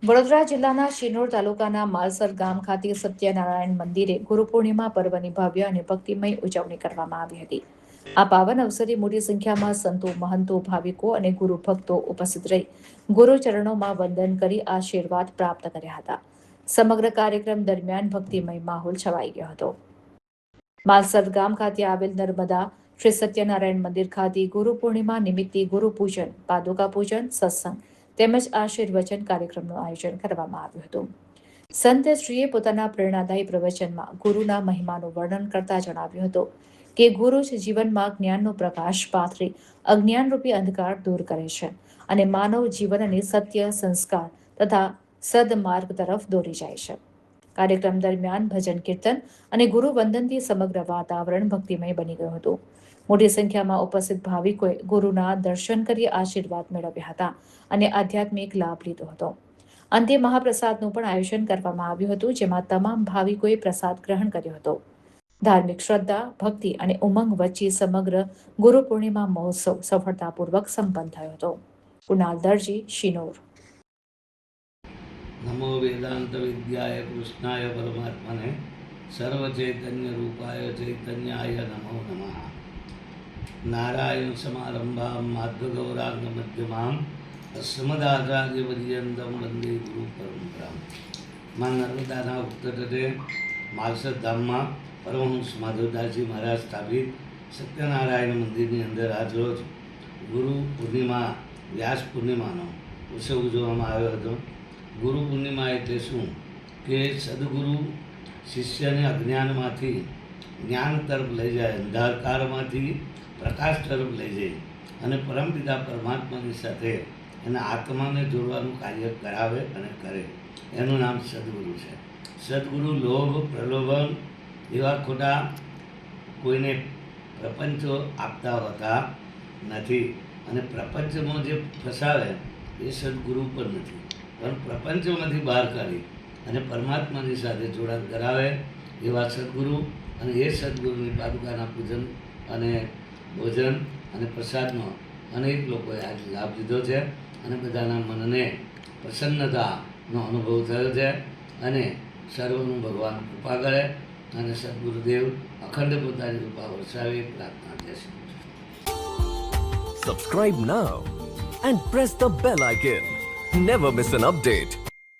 વડોદરા જિલ્લાના શિનોર તાલુકાના માલસર ગામ ખાતે સત્યનારાયણ મંદિરે ગુરુ પૂર્ણિમા પર્વની ભવ્ય અને ભક્તિમય ઉજવણી કરવામાં આવી હતી. આ પાવન અવસરે મોટી સંખ્યામાં સંતો, મહંતો, ભાવિકો અને ગુરુ ભક્તો ઉપસ્થિત રહી ગુરુ ચરણોમાં વંદન કરી આશીર્વાદ પ્રાપ્ત કર્યા હતા. સમગ્ર કાર્યક્રમ દરમિયાન ભક્તિમય માહોલ છવાઈ ગયો હતો. માલસર ગામ ખાતે આવેલ નર્મદા શ્રી સત્યનારાયણ મંદિર ખાતે ગુરુ પૂર્ણિમા નિમિત્તે ગુરુ પૂજન, પાદુકા પૂજન, સત્સંગ તેમજ આશીર્વચન કાર્યક્રમનું આયોજન કરવામાં આવ્યું હતું. સંતશ્રીએ પોતાના પ્રેરણાદાયી પ્રવચનમાં ગુરુના મહિમાનું વર્ણન કરતા જણાવ્યું હતું કે ગુરુ જ જીવનમાં જ્ઞાનનો પ્રકાશ પાથરી અજ્ઞાનરૂપી અંધકાર દૂર કરે છે અને માનવ જીવનને સત્ય, સંસ્કાર તથા સદમાર્ગ તરફ દોરી જાય છે. કાર્યક્રમ દરમિયાન ભજન કીર્તન અને ગુરુ વંદનથી સમગ્ર વાતાવરણ ભક્તિમય બની ગયું હતું. મોટી સંખ્યામાં ઉપસ્થિત ભાવિકોએ ગુરુના દર્શન કરી આશીર્વાદ મેળવ્યા હતા અને આધ્યાત્મિક લાભ લીધો હતો. અંતે મહાપ્રસાદનું પણ આયોજન કરવામાં આવ્યું હતું, જેમાં તમામ ભાવિકોએ પ્રસાદ ગ્રહણ કર્યો હતો. ધાર્મિક શ્રદ્ધા, ભક્તિ અને ઉમંગ વચ્ચે સમગ્ર ગુરુ પૂર્ણિમા મહોત્સવ સફળતાપૂર્વક સંપન્ન થયો હતો. કુણાલ દરજી, શિનોર. નમો વેદાંત વિદ્યાય કૃષ્ણાય પરમાત્મને સર્વ ચૈતન્ય રૂપાય ચૈતન્યાય નમો નમઃ. નારાયણ સમારંભામ માધ્વગૌરાંગ મધ્યમામ અસ્મદાચાર્ય પર્યંતમ વંદે ગુરુ પરંપરામ. માં નર્મદાના ઉત્તર માલસર ધામમાં પરમહંસ માધવદાસજી મહારાજ સ્થાપિત સત્યનારાયણ મંદિરની અંદર આજરોજ ગુરુ પૂર્ણિમા, વ્યાસ પૂર્ણિમાનો ઉત્સવ ઉજવવામાં આવ્યો હતો. ગુરુ પૂર્ણિમા એટલે શું કે સદગુરુ શિષ્યને અજ્ઞાનમાંથી જ્ઞાન તરફ લઈ જાય, અંધારકારમાંથી પ્રકાશ તરફ લઈ જાય અને પરમપિતા પરમાત્માની સાથે એના આત્માને જોડવાનું કાર્ય કરાવે અને કરે, એનું નામ સદગુરુ છે. સદગુરુ લોભ, પ્રલોભન એવા ખોટા કોઈને પ્રપંચો આપતા હોતા નથી અને પ્રપંચમાં જે ફસાવે એ સદગુરુ પણ નથી, પણ પ્રપંચમાંથી બહાર કાઢી અને પરમાત્માની સાથે જોડાણ કરાવે એવા સદગુરુ. અને એ સદગુરુની પાદુકાના પૂજન અને ભોજન અને પ્રસાદનો અનેક લોકોએ આજે લાભ લીધો છે અને બધાના મનને પ્રસન્નતાનો અનુભવ થયો છે અને સર્વનું ભગવાન કૃપા કરે અને સદગુરુદેવ અખંડ પોતાની કૃપા વરસાવે પ્રાર્થના છે. Subscribe now and press the bell icon. Never miss an update.